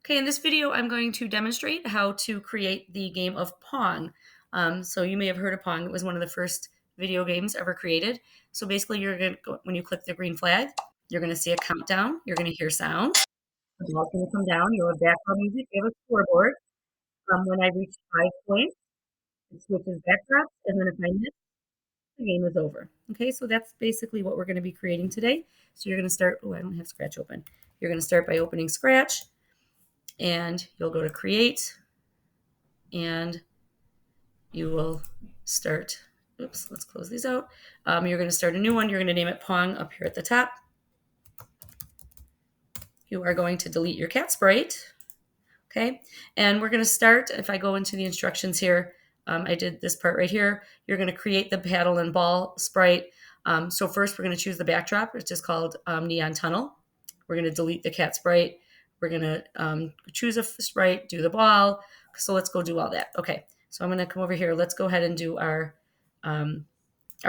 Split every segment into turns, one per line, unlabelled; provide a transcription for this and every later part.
Okay, in this video, I'm going to demonstrate how to create the game of Pong. So you may have heard of Pong. It was one of the first video games ever created. So basically, you're going to go, when you click the green flag, you're going to see a countdown. You're going to hear sound. The ball's going to come down. You'll have background music. You have a scoreboard. When I reach 5 points, it switches backdrops. And then if I miss, the game is over. Okay, so that's basically what we're going to be creating today. So you're going to start. Oh, I don't have Scratch open. You're going to start by opening Scratch. And you'll go to create and you will start. Oops, let's close these out. You're going to start a new one. You're going to name it Pong up here at the top. You are going to delete your cat sprite. Okay, and we're going to start. If I go into the instructions here, I did this part right here. You're going to create the paddle and ball sprite. So first we're going to choose the backdrop, which is called Neon Tunnel. We're going to delete the cat sprite. We're going to choose a sprite, do the ball. So let's go do all that. Okay, so I'm going to come over here. Let's go ahead and do our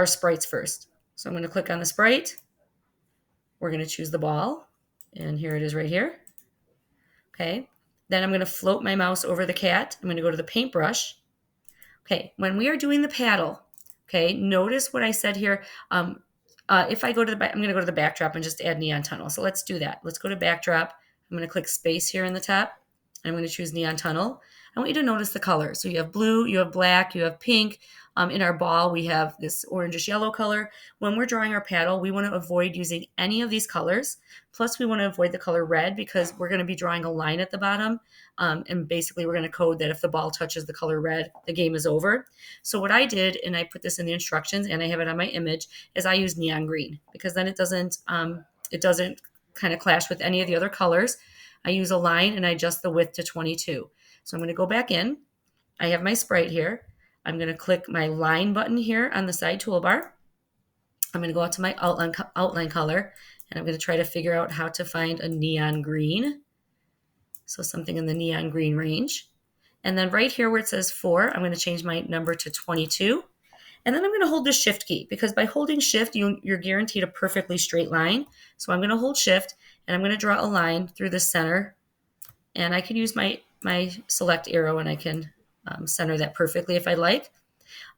sprites first. So I'm going to click on the sprite. We're going to choose the ball. And here it is right here. Okay, then I'm going to float my mouse over the cat. I'm going to go to the paintbrush. Okay, when we are doing the paddle, okay, notice what I said here. If I go to the, I'm going to go to the backdrop and just add neon tunnel. So let's do that. Let's go to backdrop. I'm going to click space here in the top. And I'm going to choose neon tunnel. I want you to notice the colors. So you have blue, you have black, you have pink. In our ball, we have this orangish yellow color. When we're drawing our paddle, we want to avoid using any of these colors. Plus, we want to avoid the color red because we're going to be drawing a line at the bottom. And basically, we're going to code that if the ball touches the color red, the game is over. So what I did, and I put this in the instructions, and I have it on my image, is I use neon green because then it doesn't kind of clash with any of the other colors. I use a line and I adjust the width to 22. So I'm going to go back in. I have my sprite here. I'm going to click my line button here on the side toolbar. I'm going to go out to my outline color, and I'm going to try to figure out how to find a neon green. So something in the neon green range. And then right here where it says 4, I'm going to change my number to 22. And then I'm going to hold the shift key because by holding shift, you're guaranteed a perfectly straight line. So I'm going to hold shift and I'm going to draw a line through the center. And I can use my select arrow and I can center that perfectly if I like.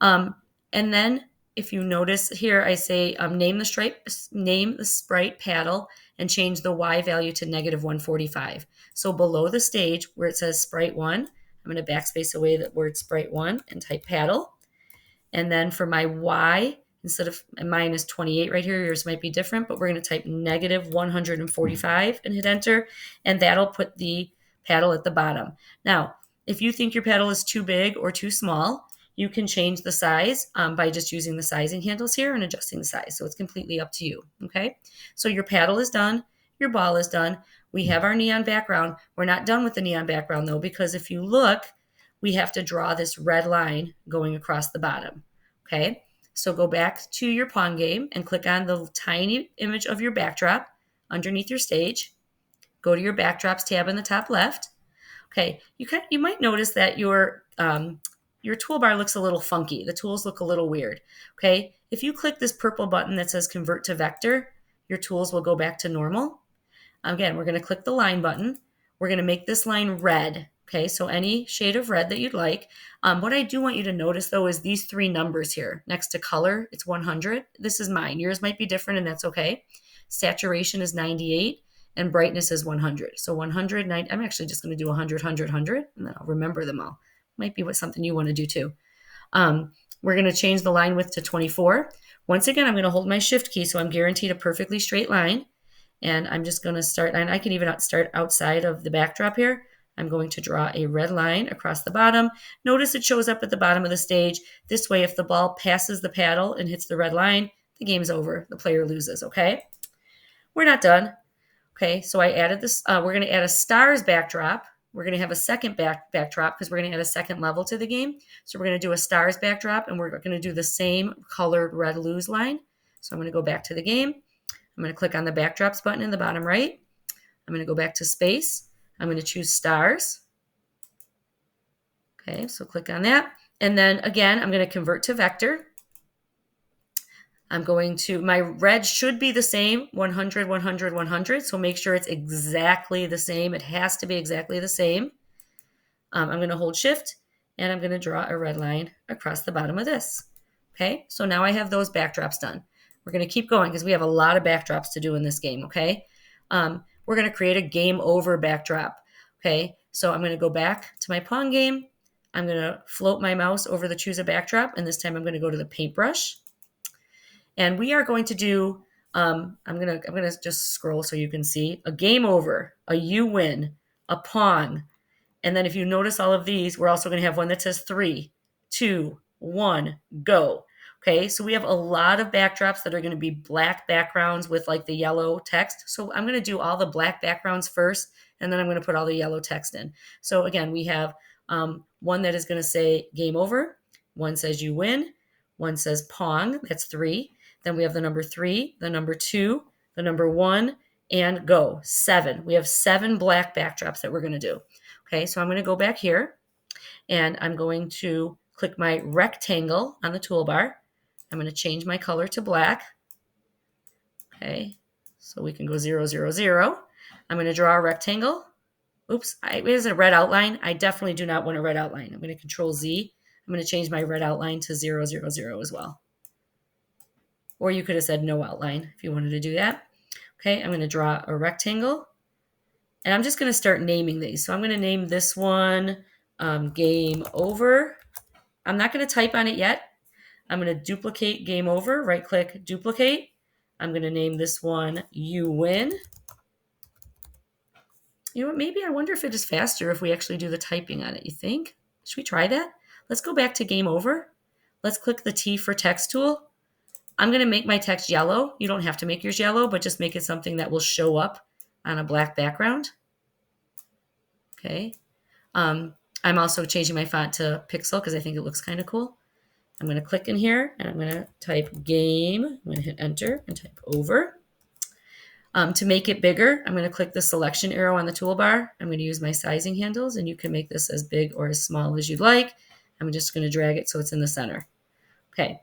And then if you notice here, I say name the sprite paddle and change the Y value to -145. So below the stage where it says sprite 1, I'm going to backspace away the word sprite 1 and type paddle. And then for my Y, instead of mine is 28 right here, yours might be different, but we're going to type -145 and hit enter. And that'll put the paddle at the bottom. Now, if you think your paddle is too big or too small, you can change the size by just using the sizing handles here and adjusting the size. So it's completely up to you. Okay. So your paddle is done. Your ball is done. We have our neon background. We're not done with the neon background though, because if you look, we have to draw this red line going across the bottom. Okay. So go back to your Pong game and click on the tiny image of your backdrop underneath your stage. Go to your backdrops tab in the top left. Okay, you might notice that your toolbar looks a little funky. The tools look a little weird. Okay, if you click this purple button that says convert to vector, your tools will go back to normal. Again, we're going to click the line button. We're going to make this line red. Okay, so any shade of red that you'd like. What I do want you to notice though is these 3 numbers here next to color. It's 100. This is mine. Yours might be different and that's okay. Saturation is 98 and brightness is 100. So 100, I'm actually just going to do 100, 100, 100, and then I'll remember them all. Might be something you want to do too. We're going to change the line width to 24. Once again, I'm going to hold my shift key so I'm guaranteed a perfectly straight line. And I'm just going to start, and I can even start outside of the backdrop here. I'm going to draw a red line across the bottom. Notice it shows up at the bottom of the stage. This way, if the ball passes the paddle and hits the red line, the game's over. The player loses, okay? We're not done. Okay, so I added this. We're going to add a stars backdrop. We're going to have a second backdrop because we're going to add a second level to the game. So we're going to do a stars backdrop, and we're going to do the same colored red lose line. So I'm going to go back to the game. I'm going to click on the backdrops button in the bottom right. I'm going to go back to space. I'm going to choose stars. Okay, so click on that. And then again, I'm going to convert to vector. I'm going to, my red should be the same, 100, 100, 100. So make sure it's exactly the same. It has to be exactly the same. I'm going to hold shift and I'm going to draw a red line across the bottom of this. Okay, so now I have those backdrops done. We're going to keep going because we have a lot of backdrops to do in this game. Okay, we're going to create a game over backdrop. Okay, so I'm going to go back to my Pong game. I'm going to float my mouse over the choose a backdrop, and this time I'm going to go to the paintbrush. And we are going to do, I'm gonna just scroll so you can see a game over, a you win, a Pong. And then if you notice all of these, we're also going to have one that says 3, 2, 1, go. Okay, so we have a lot of backdrops that are going to be black backgrounds with like the yellow text. So I'm going to do all the black backgrounds first, and then I'm going to put all the yellow text in. So again, we have one that is going to say game over, one says you win, one says Pong, that's 3. Then we have the number 3, the number 2, the number 1, and go, 7. We have 7 black backdrops that we're going to do. Okay, so I'm going to go back here and I'm going to click my rectangle on the toolbar. I'm going to change my color to black. Okay, so we can go 0, 0, 0. I'm going to draw a rectangle. Oops, it is a red outline. I definitely do not want a red outline. I'm going to Control Z. I'm going to change my red outline to 0, 0, 0 as well. Or you could have said no outline if you wanted to do that. Okay, I'm going to draw a rectangle. And I'm just going to start naming these. So I'm going to name this one game over. I'm not going to type on it yet. I'm going to duplicate game over, right click, duplicate. I'm going to name this one you win. You know what, maybe I wonder if it is faster if we actually do the typing on it, you think? Should we try that? Let's go back to game over. Let's click the T for text tool. I'm going to make my text yellow. You don't have to make yours yellow, but just make it something that will show up on a black background. Okay. I'm also changing my font to Pixel because I think it looks kind of cool. I'm going to click in here and I'm going to type game. I'm going to hit enter and type over. To make it bigger, I'm going to click the selection arrow on the toolbar. I'm going to use my sizing handles and you can make this as big or as small as you'd like. I'm just going to drag it so it's in the center. Okay.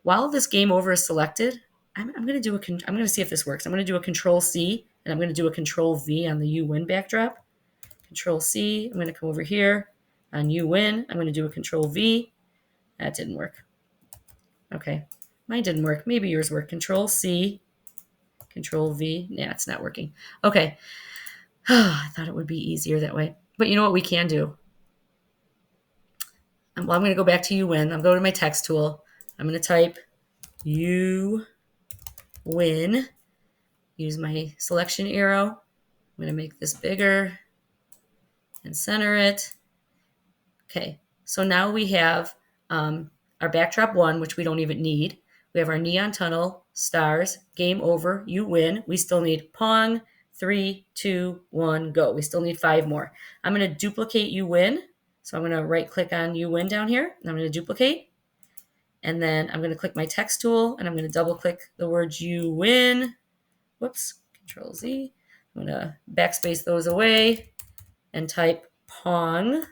While this game over is selected, I'm going to see if this works. I'm going to do a Control C and I'm going to do a Control V on the you win backdrop. Control C, I'm going to come over here on you win. I'm going to do a Control V. That didn't work. Okay, mine didn't work. Maybe yours worked. Control C, Control V. Yeah, it's not working. Okay. I thought it would be easier that way. But you know what we can do? Well, I'm going to go back to you win. I'm going to my text tool. I'm going to type you win. Use my selection arrow. I'm going to make this bigger and center it. Okay, so now we have our backdrop 1, which we don't even need. We have our neon tunnel, stars, game over, you win. We still need Pong, 3, 2, 1, go. We still need 5 more. I'm going to duplicate you win. So I'm going to right click on you win down here. And I'm going to duplicate. And then I'm going to click my text tool and I'm going to double click the words you win. Whoops, Control Z. I'm going to backspace those away and type Pong.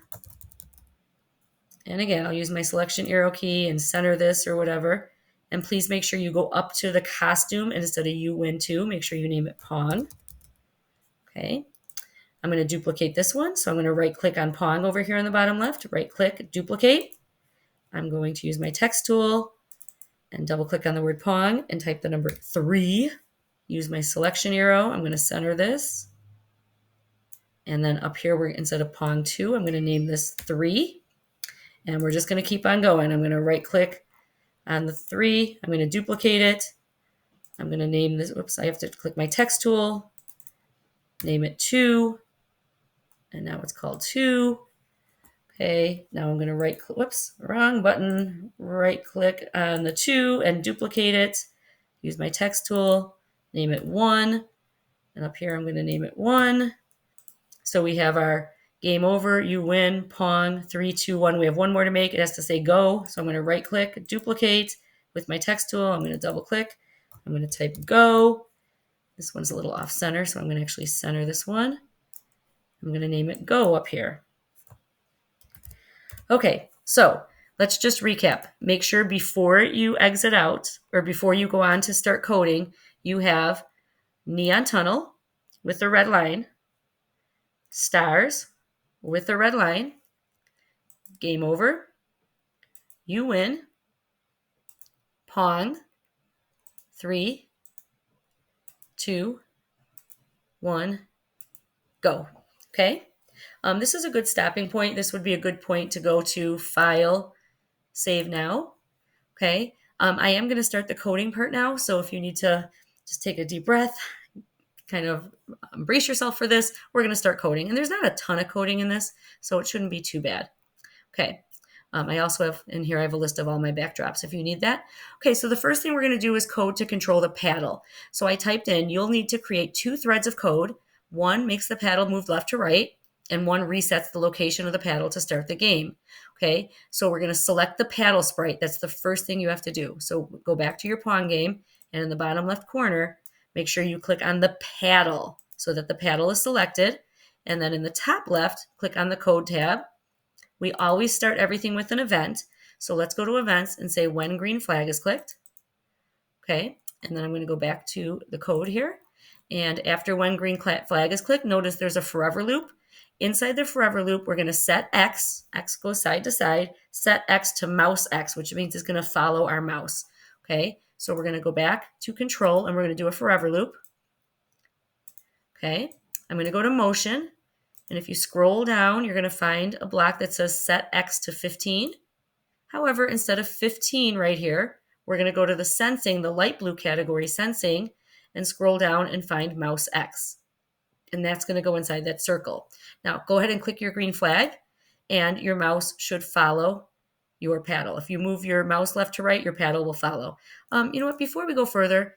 And again, I'll use my selection arrow key and center this or whatever. And please make sure you go up to the costume and instead of you win 2, make sure you name it Pong. Okay. I'm going to duplicate this one. So I'm going to right click on Pong over here on the bottom left, right click, duplicate. I'm going to use my text tool and double click on the word Pong and type the number 3. Use my selection arrow. I'm going to center this. And then up here, instead of Pong 2, I'm going to name this 3. And we're just going to keep on going. I'm going to right click on the 3. I'm going to duplicate it. I'm going to name this. Whoops, I have to click my text tool. Name it 2. And now it's called 2. Okay, now I'm going to right click. Whoops, wrong button. Right click on the 2 and duplicate it. Use my text tool. Name it 1. And up here, I'm going to name it 1. So we have our game over, you win, Pong, 3, 2, 1. We have one more to make. It has to say go. So I'm going to right click, duplicate with my text tool. I'm going to double click. I'm going to type go. This one's a little off center, so I'm going to actually center this one. I'm going to name it go up here. Okay, so let's just recap. Make sure before you exit out or before you go on to start coding, you have neon tunnel with the red line, stars with the red line, game over, you win, Pong, 3, 2, 1, go. Okay. This is a good stopping point. This would be a good point to go to File, Save Now. Okay. I am going to start the coding part now. So if you need to just take a deep breath, kind of brace yourself for this, we're going to start coding. And there's not a ton of coding in this, so it shouldn't be too bad. Okay. I also have in here, I have a list of all my backdrops if you need that. Okay, so the first thing we're going to do is code to control the paddle. So I typed in, you'll need to create 2 threads of code. One makes the paddle move left to right, and one resets the location of the paddle to start the game. Okay, so we're going to select the paddle sprite. That's the first thing you have to do. So go back to your Pong game, and in the bottom left corner, make sure you click on the paddle so that the paddle is selected. And then in the top left, click on the code tab. We always start everything with an event. So let's go to events and say when green flag is clicked. Okay, and then I'm going to go back to the code here. And after when green flag is clicked, notice there's a forever loop. Inside the forever loop, we're going to set X goes side to side, set X to mouse X, which means it's going to follow our mouse. Okay, so we're going to go back to control and we're going to do a forever loop. Okay, I'm going to go to motion. And if you scroll down, you're going to find a block that says set X to 15. However, instead of 15 right here, we're going to go to the sensing, the light blue category, sensing, and scroll down and find mouse X. And that's going to go inside that circle. Now, go ahead and click your green flag, and your mouse should follow your paddle. If you move your mouse left to right, your paddle will follow. You know what? Before we go further,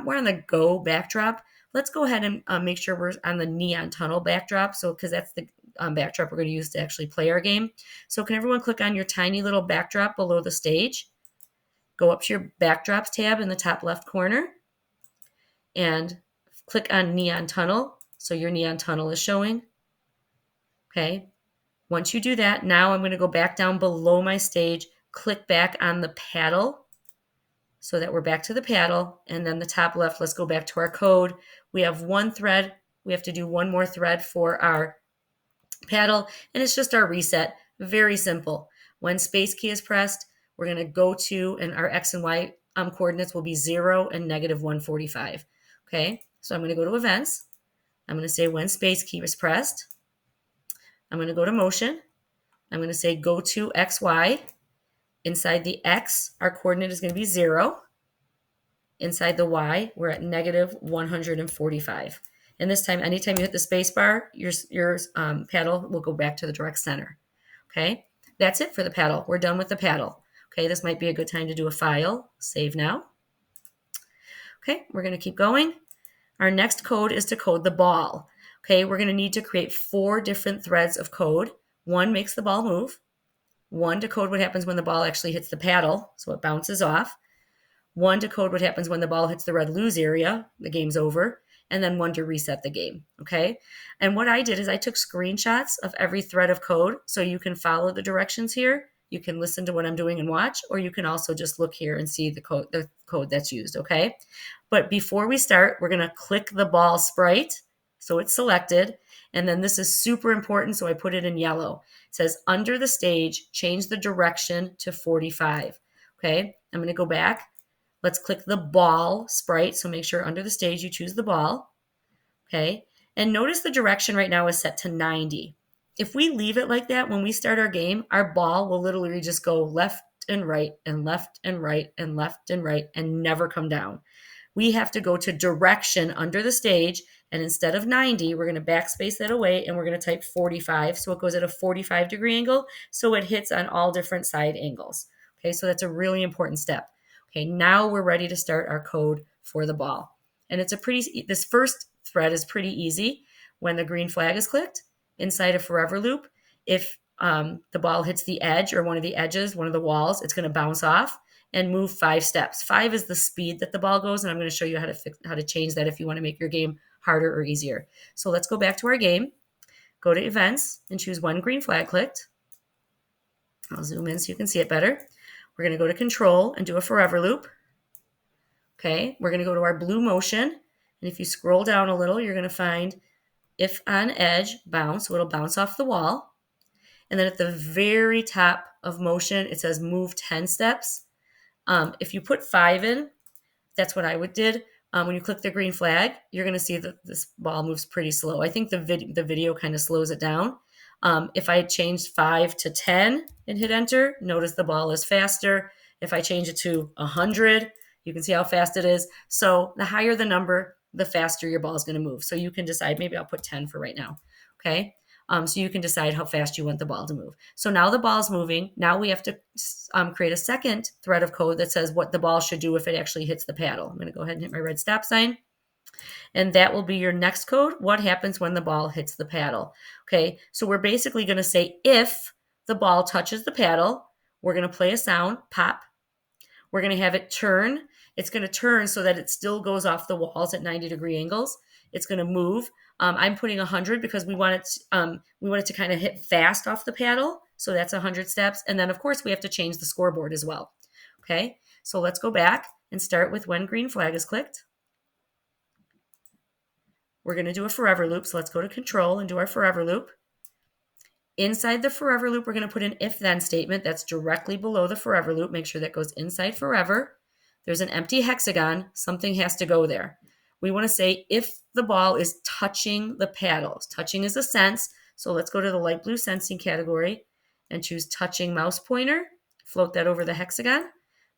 we're on the Go backdrop. Let's go ahead and make sure we're on the neon tunnel backdrop. So, because that's the backdrop we're going to use to actually play our game. So can everyone click on your tiny little backdrop below the stage? Go up to your backdrops tab in the top left corner and click on neon tunnel. So your neon tunnel is showing. Okay. Once you do that, now I'm going to go back down below my stage, click back on the paddle so that we're back to the paddle. And then the top left, let's go back to our code. We have one thread. We have to do one more thread for our paddle, and it's just our reset. Very simple. When space key is pressed, we're going to go to, and our X and Y coordinates will be 0 and negative 145. Okay, so I'm going to go to events. I'm going to say when space key is pressed. I'm going to go to motion. I'm going to say go to XY. Inside the X, our coordinate is going to be 0. Inside the Y, we're at negative 145. And this time, anytime you hit the space bar, your paddle will go back to the direct center. Okay, that's it for the paddle. We're done with the paddle. Okay, this might be a good time to do a file, save now. Okay, we're going to keep going. Our next code is to code the ball. Okay, we're going to need to create 4 different threads of code. One makes the ball move. One to code what happens when the ball actually hits the paddle, so it bounces off. One to code what happens when the ball hits the red lose area, the game's over, and then one to reset the game, okay? And what I did is I took screenshots of every thread of code so you can follow the directions here. You can listen to what I'm doing and watch, or you can also just look here and see the code that's used, okay? But before we start, we're going to click the ball sprite so it's selected, and then this is super important, so I put it in yellow. It says under the stage, change the direction to 45, okay? I'm going to go back. Let's click the ball sprite. So make sure under the stage you choose the ball. Okay. And notice the direction right now is set to 90. If we leave it like that, when we start our game, our ball will literally just go left and right and left and right and left and right and never come down. We have to go to direction under the stage. And instead of 90, we're going to backspace that away and we're going to type 45. So it goes at a 45-degree angle. So it hits on all different side angles. Okay. So that's a really important step. Okay, now we're ready to start our code for the ball. And this first thread is pretty easy. When the green flag is clicked inside a forever loop, if the ball hits the edge or one of the edges, one of the walls, it's going to bounce off and move 5 steps. 5 is the speed that the ball goes, and I'm going to show you how to change that if you want to make your game harder or easier. So let's go back to our game, go to events, and choose when green flag clicked. I'll zoom in so you can see it better. We're going to go to control and do a forever loop. Okay, we're going to go to our blue motion. And if you scroll down a little, you're going to find if on edge, bounce, so it'll bounce off the wall. And then at the very top of motion, it says move 10 steps. If you put 5 in, that's what I would did. When you click the green flag, you're going to see that this ball moves pretty slow. I think the video kind of slows it down. If I changed 5 to 10 and hit enter, notice the ball is faster. If I change it to 100, you can see how fast it is. So the higher the number, the faster your ball is going to move. So you can decide, maybe I'll put 10 for right now. Okay. So you can decide how fast you want the ball to move. So now the ball's moving. Now we have to create a second thread of code that says what the ball should do if it actually hits the paddle. I'm going to go ahead and hit my red stop sign. And that will be your next code. What happens when the ball hits the paddle? Okay, so we're basically going to say if the ball touches the paddle, we're going to play a sound, pop. We're going to have it turn. It's going to turn so that it still goes off the walls at 90-degree angles. It's going to move. I'm putting 100 because we want it to kind of hit fast off the paddle. So that's 100 steps. And then, of course, we have to change the scoreboard as well. Okay, so let's go back and start with when green flag is clicked. We're going to do a forever loop. So let's go to control and do our forever loop. Inside the forever loop, we're going to put an if-then statement that's directly below the forever loop. Make sure that goes inside forever. There's an empty hexagon. Something has to go there. We want to say if the ball is touching the paddles. Touching is a sense. So let's go to the light blue sensing category and choose touching mouse pointer. Float that over the hexagon.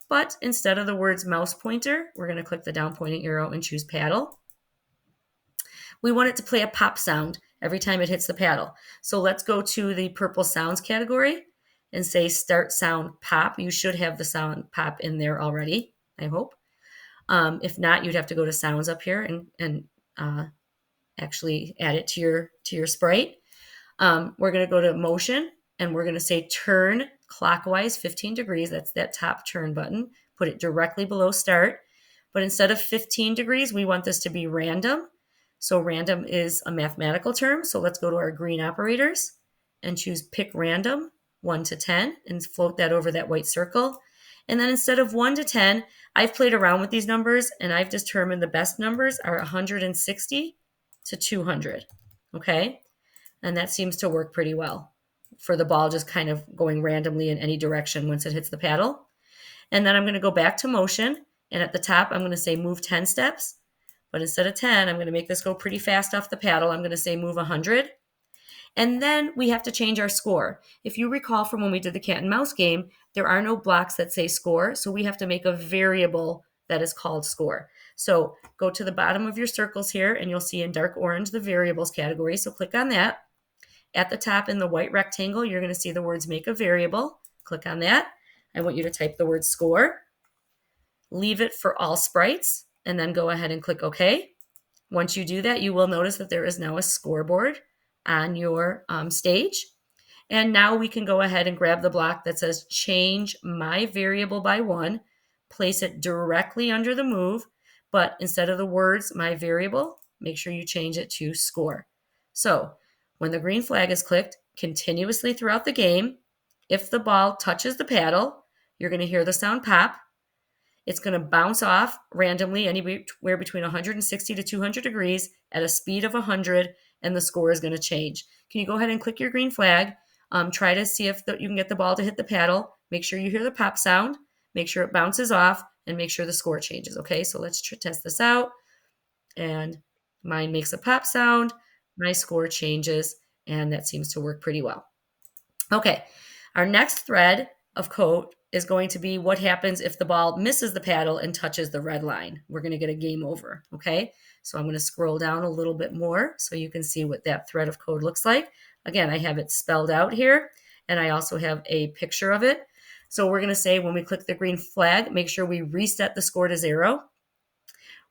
But instead of the words mouse pointer, we're going to click the down pointing arrow and choose paddle. We want it to play a pop sound every time it hits the paddle. So let's go to the purple sounds category and say start sound pop. You should have the sound pop in there already, I hope. If not, you'd have to go to sounds up here and actually add it to your sprite. We're going to go to motion and we're going to say turn clockwise 15 degrees. That's that top turn button. Put it directly below start. But instead of 15 degrees, we want this to be random. So random is a mathematical term. So let's go to our green operators and choose pick random 1 to 10 and float that over that white circle. And then instead of 1 to 10, I've played around with these numbers and I've determined the best numbers are 160 to 200. Okay. And that seems to work pretty well for the ball just kind of going randomly in any direction once it hits the paddle. And then I'm going to go back to motion. And at the top, I'm going to say move 10 steps. But instead of 10, I'm going to make this go pretty fast off the paddle. I'm going to say move 100. And then we have to change our score. If you recall from when we did the cat and mouse game, there are no blocks that say score. So we have to make a variable that is called score. So go to the bottom of your circles here and you'll see in dark orange the variables category. So click on that. At the top in the white rectangle, you're going to see the words make a variable. Click on that. I want you to type the word score. Leave it for all sprites. And then go ahead and click OK. Once you do that, you will notice that there is now a scoreboard on your stage. And now we can go ahead and grab the block that says change my variable by 1, place it directly under the move, but instead of the words my variable, make sure you change it to score. So when the green flag is clicked continuously throughout the game, if the ball touches the paddle, you're going to hear the sound pop. It's going to bounce off randomly anywhere between 160 to 200 degrees at a speed of 100, and the score is going to change. Can you go ahead and click your green flag? Try to see if you can get the ball to hit the paddle. Make sure you hear the pop sound. Make sure it bounces off, and make sure the score changes. Okay, so let's test this out. And mine makes a pop sound. My score changes, and that seems to work pretty well. Okay, our next thread of code is going to be what happens if the ball misses the paddle and touches the red line. We're going to get a game over, okay? So I'm going to scroll down a little bit more so you can see what that thread of code looks like. Again, I have it spelled out here, and I also have a picture of it. So we're going to say when we click the green flag, make sure we reset the score to 0.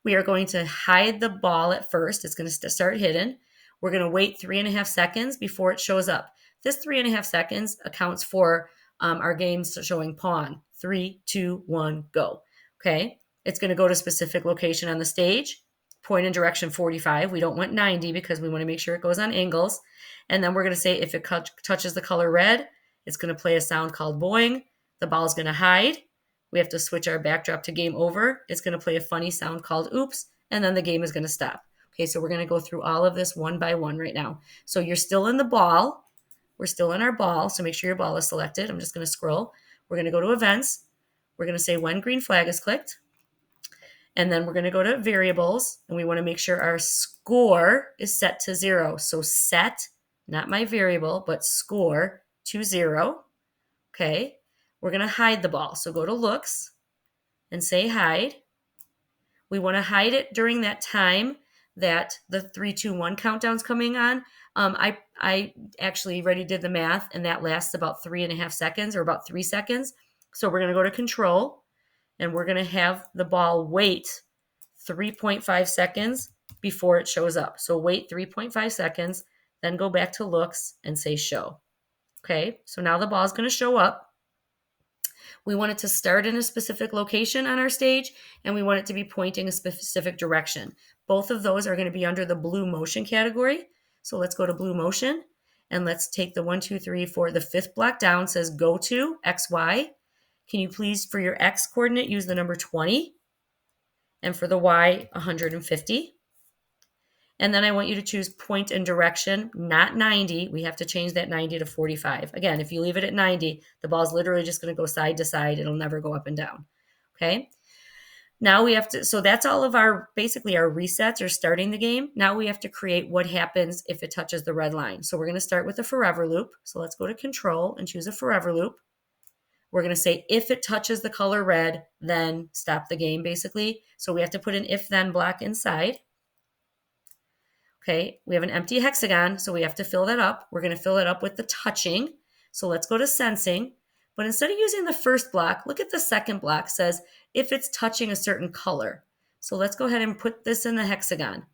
We are going to hide the ball at first. It's going to start hidden. We're going to wait 3.5 seconds before it shows up. This 3.5 seconds accounts for our games showing Pong. 3, 2, 1, go. Okay. It's going to go to a specific location on the stage. Point in direction 45. We don't want 90 because we want to make sure it goes on angles. And then we're going to say if it touches the color red, It's going to play a sound called boing. The ball's going to hide. We have to switch our backdrop to game over. It's going to play a funny sound called oops, and then the game is going to stop. Okay, so we're going to go through all of this one by one right now. So you're still in the ball. We're still in our ball, so make sure your ball is selected. I'm just going to scroll. We're going to go to events. We're going to say when green flag is clicked. And then we're going to go to variables, and we want to make sure our score is set to 0. So set, not my variable, but score to 0. Okay. We're going to hide the ball. So go to looks and say hide. We want to hide it during that time that the 3, 2, 1 countdown's coming on. I actually already did the math, and that lasts about 3.5 seconds or about 3 seconds. So we're going to go to control, and we're going to have the ball wait 3.5 seconds before it shows up. So wait 3.5 seconds, then go back to looks and say show. Okay, so now the ball is going to show up. We want it to start in a specific location on our stage, and we want it to be pointing a specific direction. Both of those are going to be under the blue motion category. So let's go to blue motion, and let's take the 1, 2, 3, 4, the fifth block down, says go to XY. Can you please, for your X coordinate, use the number 20? And for the Y, 150. And then I want you to choose point and direction, not 90. We have to change that 90 to 45. Again, if you leave it at 90, the ball's literally just going to go side to side. It'll never go up and down. Okay. Now we have to, so that's all of our, basically our resets or starting the game. Now we have to create what happens if it touches the red line. So we're going to start with a forever loop. So let's go to control and choose a forever loop. We're going to say if it touches the color red, then stop the game, basically. So we have to put an if then block inside. Okay, we have an empty hexagon, so we have to fill that up. We're going to fill it up with the touching. So let's go to sensing. But instead of using the first block, look at the second block. It says if it's touching a certain color. So let's go ahead and put this in the hexagon.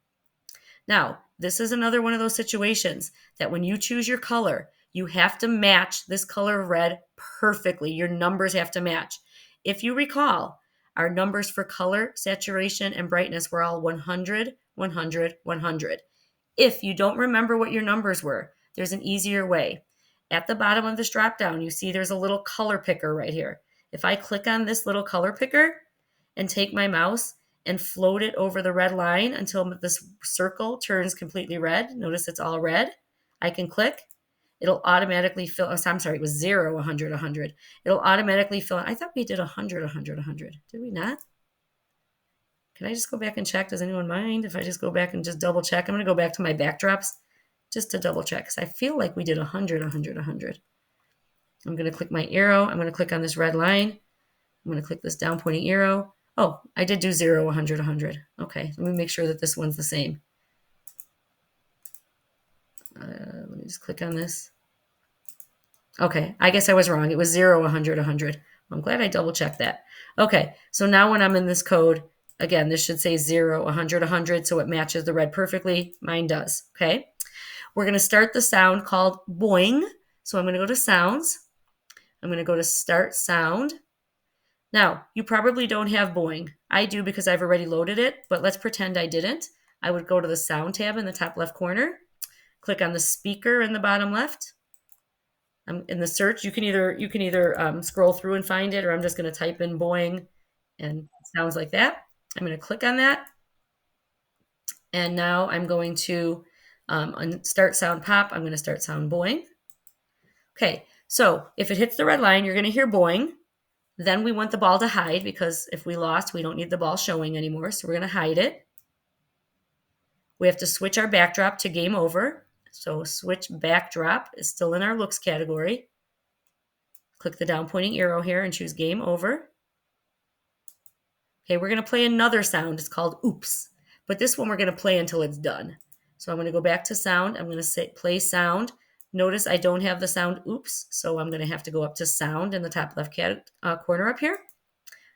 Now, this is another one of those situations that when you choose your color, you have to match this color of red perfectly. Your numbers have to match. If you recall, our numbers for color, saturation, and brightness were all 100, 100, 100. If you don't remember what your numbers were, there's an easier way. At the bottom of this drop down, you see there's a little color picker right here. If I click on this little color picker and take my mouse and float it over the red line until this circle turns completely red, notice it's all red, I can click. It'll automatically fill, I'm sorry, it was 0, 100, 100. It'll automatically fill in. I thought we did 100, 100, 100. Did we not? Can I just go back and check? Does anyone mind if I just go back and just double check? I'm going to go back to my backdrops just to double check because I feel like we did 100, 100, 100. I'm going to click my arrow. I'm going to click on this red line. I'm going to click this down pointing arrow. Oh, I did do 0, 100, 100. Okay, let me make sure that this one's the same. Let me just click on this. Okay, I guess I was wrong. It was 0, 100, 100. I'm glad I double checked that. Okay, so now when I'm in this code, again, this should say 0, 100, 100, so it matches the red perfectly. Mine does, okay? We're going to start the sound called boing. So I'm going to go to sounds. I'm going to go to start sound. Now, you probably don't have boing. I do because I've already loaded it, but let's pretend I didn't. I would go to the sound tab in the top left corner, click on the speaker in the bottom left. In the search, you can either scroll through and find it, or I'm just going to type in boing, and it sounds like that. I'm going to click on that, and now I'm going to start sound pop. I'm going to start sound boing. Okay, so if it hits the red line, you're going to hear boing. Then we want the ball to hide because if we lost, we don't need the ball showing anymore. So we're going to hide it. We have to switch our backdrop to game over. So switch backdrop is still in our looks category. Click the down pointing arrow here and choose game over. Okay, we're going to play another sound. It's called oops. But this one we're going to play until it's done. So I'm going to go back to sound. I'm going to say play sound. Notice I don't have the sound oops, so I'm going to have to go up to sound in the top left corner up here.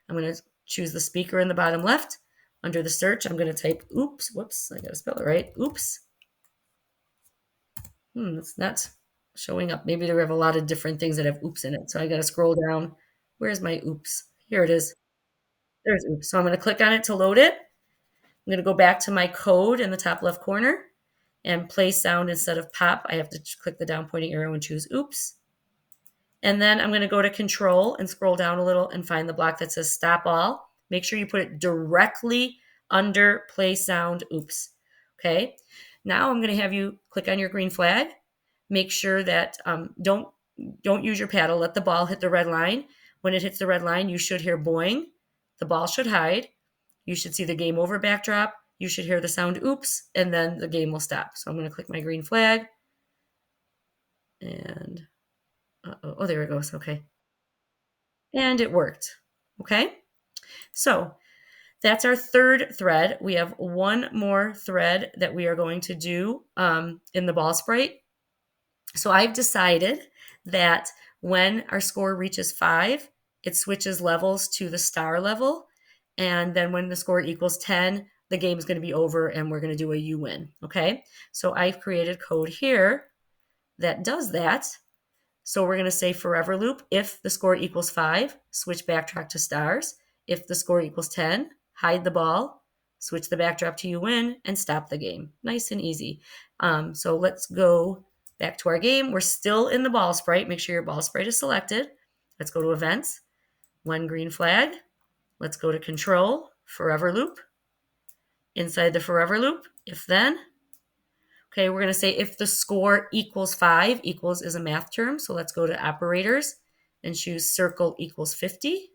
I'm going to choose the speaker in the bottom left. Under the search, I'm going to type oops. Whoops, I got to spell it right. Oops. It's not showing up. Maybe there have a lot of different things that have oops in it, so I got to scroll down. Where's my oops? Here it is. There's oops. So I'm going to click on it to load it. I'm going to go back to my code in the top left corner and play sound instead of pop. I have to click the down pointing arrow and choose oops. And then I'm going to go to control and scroll down a little and find the block that says stop all. Make sure you put it directly under play sound oops. Okay. Now I'm going to have you click on your green flag. Make sure that don't use your paddle. Let the ball hit the red line. When it hits the red line, you should hear boing. The ball should hide. You should see the game over backdrop. You should hear the sound oops, and then the game will stop. So I'm going to click my green flag. And oh, there it goes. Okay. And it worked. Okay. So that's our third thread. We have one more thread that we are going to do in the ball sprite. So I've decided that when our score reaches 5, it switches levels to the star level. And then when the score equals 10, the game is going to be over and we're going to do a you win. Okay. So I've created code here that does that. So we're going to say forever loop. If the score equals 5, switch backtrack to stars. If the score equals 10, hide the ball, switch the backdrop to you win, and stop the game. Nice and easy. So let's go back to our game. We're still in the ball sprite. Make sure your ball sprite is selected. Let's go to events, one green flag. Let's go to control, forever loop. Inside the forever loop, if then. Okay, we're going to say if the score equals 5, equals is a math term. So let's go to operators and choose circle equals 50.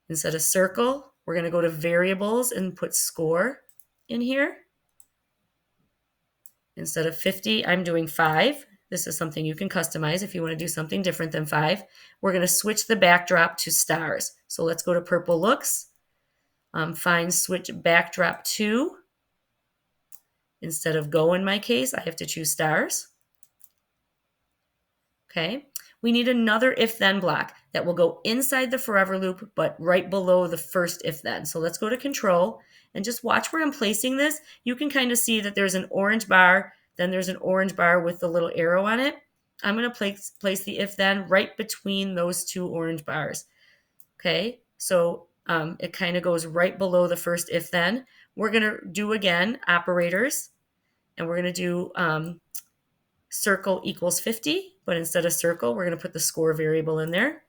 Instead of circle, we're going to go to variables and put score in here. Instead of 50, I'm doing 5. This is something you can customize if you want to do something different than 5. We're going to switch the backdrop to stars. So let's go to purple looks, find switch backdrop to. Instead of go in my case, I have to choose stars. Okay. We need another if then block that will go inside the forever loop, but right below the first if then. So let's go to control and just watch where I'm placing this. You can kind of see that there's an orange bar, then there's an orange bar with the little arrow on it. I'm going to place the if then right between those two orange bars. Okay. So it kind of goes right below the first if then. We're going to do again operators, and we're going to do circle equals 50, but instead of circle, we're going to put the score variable in there.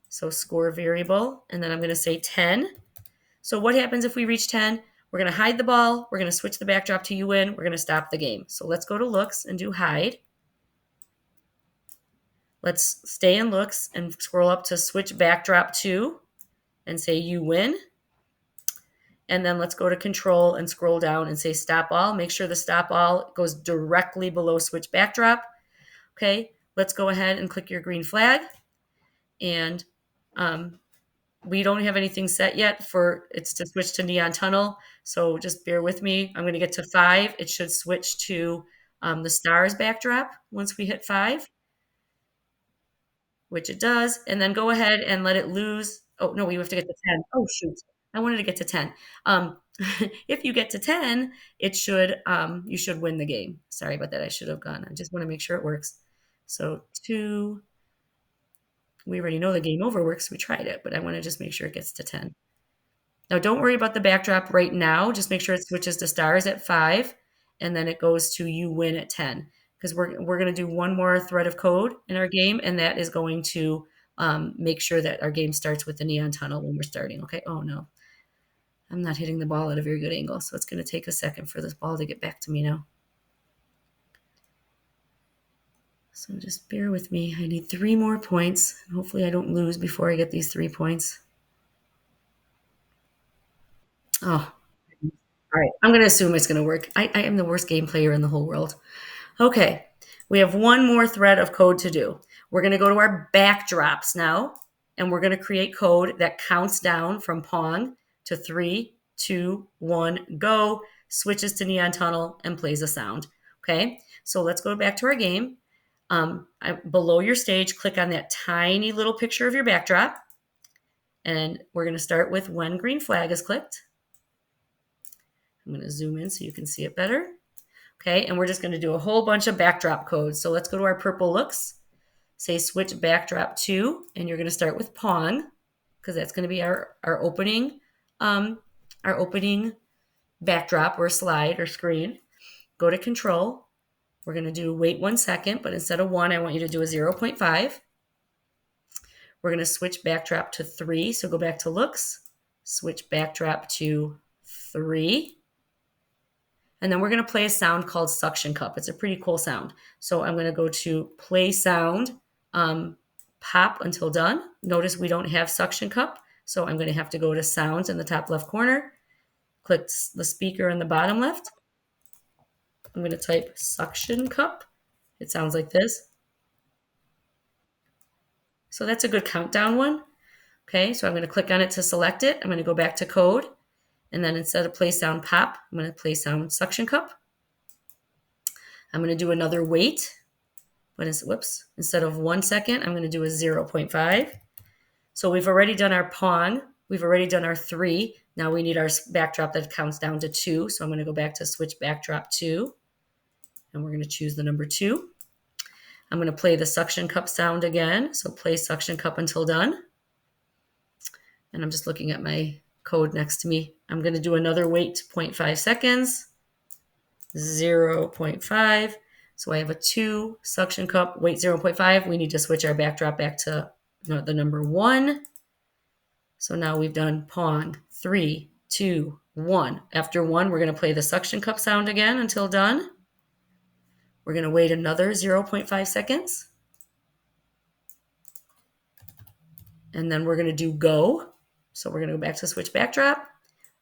So score variable, and then I'm going to say 10. So what happens if we reach 10? We're going to hide the ball. We're going to switch the backdrop to you win. We're going to stop the game. So let's go to looks and do hide. Let's stay in looks and scroll up to switch backdrop to and say you win. And then let's go to control and scroll down and say stop all. Make sure the stop all goes directly below switch backdrop. Okay, let's go ahead and click your green flag. And we don't have anything set yet for it's to switch to neon tunnel. So just bear with me. I'm going to get to 5. It should switch to the stars backdrop once we hit 5, which it does. And then go ahead and let it lose. Oh, no, we have to get to 10. Oh, shoot. I wanted to get to 10. If you get to 10, it should you should win the game. Sorry about that. I should have gone. I just want to make sure it works. So 2, we already know the game over works. We tried it, but I want to just make sure it gets to 10. Now, don't worry about the backdrop right now. Just make sure it switches to stars at 5, and then it goes to you win at 10. Because we're going to do one more thread of code in our game, and that is going to make sure that our game starts with the neon tunnel when we're starting. Okay. Oh, no. I'm not hitting the ball at a very good angle, so it's going to take a second for this ball to get back to me now. So just bear with me. I need 3 more points. Hopefully I don't lose before I get these 3 points. Oh, all right. I'm going to assume it's going to work. I am the worst game player in the whole world. Okay. We have one more thread of code to do. We're going to go to our backdrops now, and we're going to create code that counts down from Pong to 3, 2, 1, go, switches to neon tunnel, and plays a sound. Okay. So let's go back to our game. Below your stage, click on that tiny little picture of your backdrop. And we're going to start with when green flag is clicked. I'm going to zoom in so you can see it better. Okay, and we're just going to do a whole bunch of backdrop codes. So let's go to our purple looks, say switch backdrop to, and you're going to start with Pong, because that's going to be our opening backdrop or slide or screen. Go to control, We're going to do wait 1 second, but instead of 1, I want you to do a 0.5. We're going to switch backdrop to 3. So go back to looks, switch backdrop to 3. And then we're going to play a sound called suction cup. It's a pretty cool sound. So I'm going to go to play sound, pop until done. Notice we don't have suction cup. So I'm going to have to go to sounds in the top left corner, click the speaker in the bottom left. I'm going to type suction cup. It sounds like this. So that's a good countdown one. Okay, so I'm going to click on it to select it. I'm going to go back to code. And then instead of play sound pop, I'm going to play sound suction cup. I'm going to do another wait. But instead of 1 second, I'm going to do a 0.5. So we've already done our Pong. We've already done our 3. Now we need our backdrop that counts down to 2. So I'm going to go back to switch backdrop 2. And we're going to choose the number 2. I'm going to play the suction cup sound again. So play suction cup until done. And I'm just looking at my code next to me. I'm going to do another wait 0.5 seconds. 0.5. So I have a 2 suction cup, wait 0.5. We need to switch our backdrop back to the number 1. So now we've done Pong, 3, 2, 1. After 1, we're going to play the suction cup sound again until done. We're going to wait another 0.5 seconds. And then we're going to do go. So we're going to go back to switch backdrop.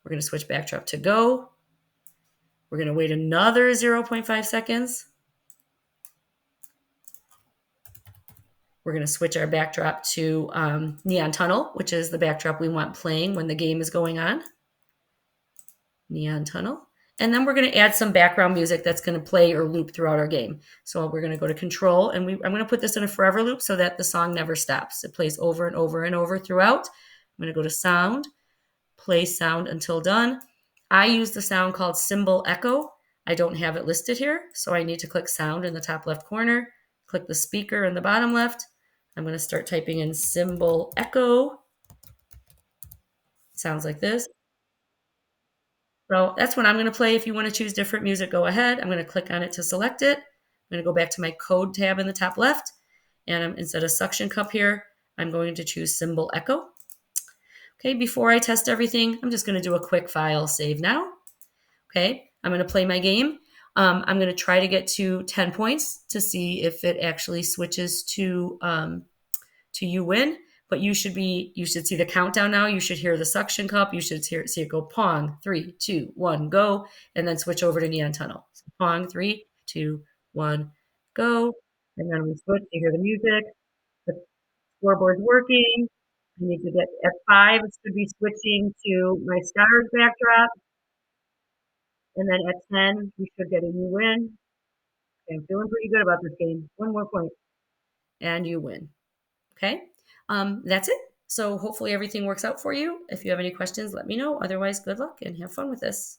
We're going to switch backdrop to go. We're going to wait another 0.5 seconds. We're going to switch our backdrop to Neon Tunnel, which is the backdrop we want playing when the game is going on. Neon Tunnel. And then we're going to add some background music that's going to play or loop throughout our game. So we're going to go to control, and I'm going to put this in a forever loop so that the song never stops. It plays over and over and over throughout. I'm going to go to sound, play sound until done. I use the sound called cymbal echo. I don't have it listed here, so I need to click sound in the top left corner, click the speaker in the bottom left. I'm going to start typing in cymbal echo. It sounds like this. So that's what I'm going to play. If you want to choose different music, go ahead. I'm going to click on it to select it. I'm going to go back to my code tab in the top left. And instead of suction cup here, I'm going to choose cymbal echo. Okay, before I test everything, I'm just going to do a quick file save now. Okay, I'm going to play my game. I'm going to try to get to 10 points to see if it actually switches to you win. But you should see the countdown now. You should hear the suction cup. You should see it go Pong, 3, 2, 1, go, and then switch over to Neon Tunnel. So Pong, 3, 2, 1, go, and then we switch. You hear the music. The scoreboard's working. I need to get at 5. It should be switching to my stars backdrop, and then at 10, we should get a new win. Okay, I'm feeling pretty good about this game. One more point, and you win. Okay, that's it. So hopefully everything works out for you. If you have any questions, let me know. Otherwise, good luck and have fun with this.